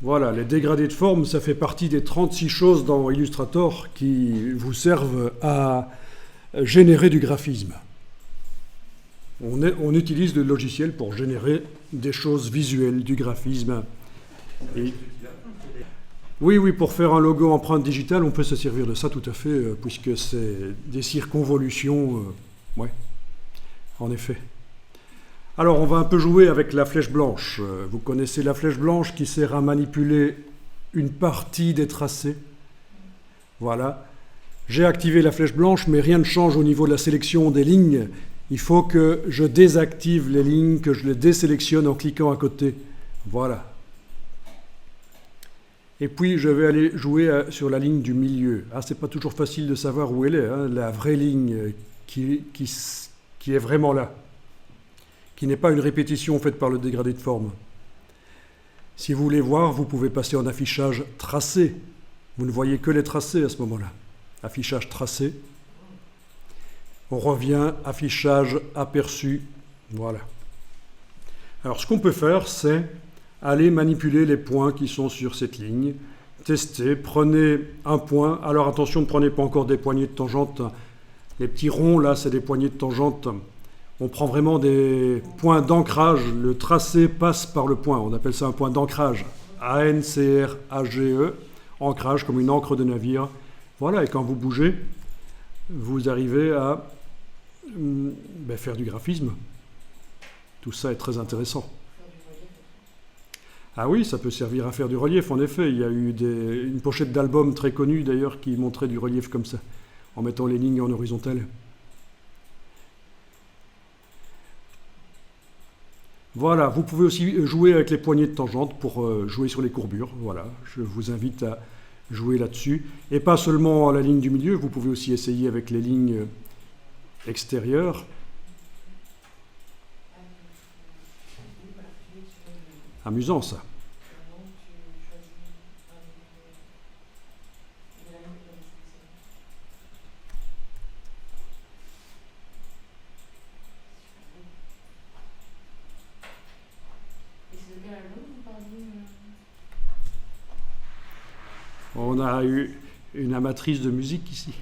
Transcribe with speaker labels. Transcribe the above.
Speaker 1: Voilà, les dégradés de forme, ça fait partie des 36 choses dans Illustrator qui vous servent à générer du graphisme. On utilise le logiciel pour générer des choses visuelles, du graphisme. Et oui, pour faire un logo empreinte digitale, on peut se servir de ça tout à fait, puisque c'est des circonvolutions. Ouais, en effet. Alors, on va un peu jouer avec la flèche blanche. Vous connaissez la flèche blanche qui sert à manipuler une partie des tracés. Voilà. J'ai activé la flèche blanche, mais rien ne change au niveau de la sélection des lignes. Il faut que je désactive les lignes, que je les désélectionne en cliquant à côté. Voilà. Et puis, je vais aller jouer sur la ligne du milieu. Ah, c'est pas toujours facile de savoir où elle est, hein, la vraie ligne qui est vraiment là, qui n'est pas une répétition faite par le dégradé de forme. Si vous voulez voir, vous pouvez passer en affichage tracé. Vous ne voyez que les tracés à ce moment-là. Affichage tracé. On revient, affichage aperçu. Voilà. Alors, ce qu'on peut faire, c'est aller manipuler les points qui sont sur cette ligne. Tester, prenez un point. Alors, attention, ne prenez pas encore des poignées de tangente. Les petits ronds, là, c'est des poignées de tangente. On prend vraiment des points d'ancrage. Le tracé passe par le point. On appelle ça un point d'ancrage. A-N-C-R-A-G-E. Ancrage, comme une encre de navire. Voilà, et quand vous bougez, vous arrivez à faire du graphisme. Tout ça est très intéressant. Ah oui, ça peut servir à faire du relief, en effet. Il y a eu une pochette d'album très connue, d'ailleurs, qui montrait du relief comme ça, en mettant les lignes en horizontale. Voilà, vous pouvez aussi jouer avec les poignées de tangente pour jouer sur les courbures. Voilà, je vous invite à jouer là-dessus. Et pas seulement à la ligne du milieu, vous pouvez aussi essayer avec les lignes extérieures. Amusant, ça. On a eu une amatrice de musique ici.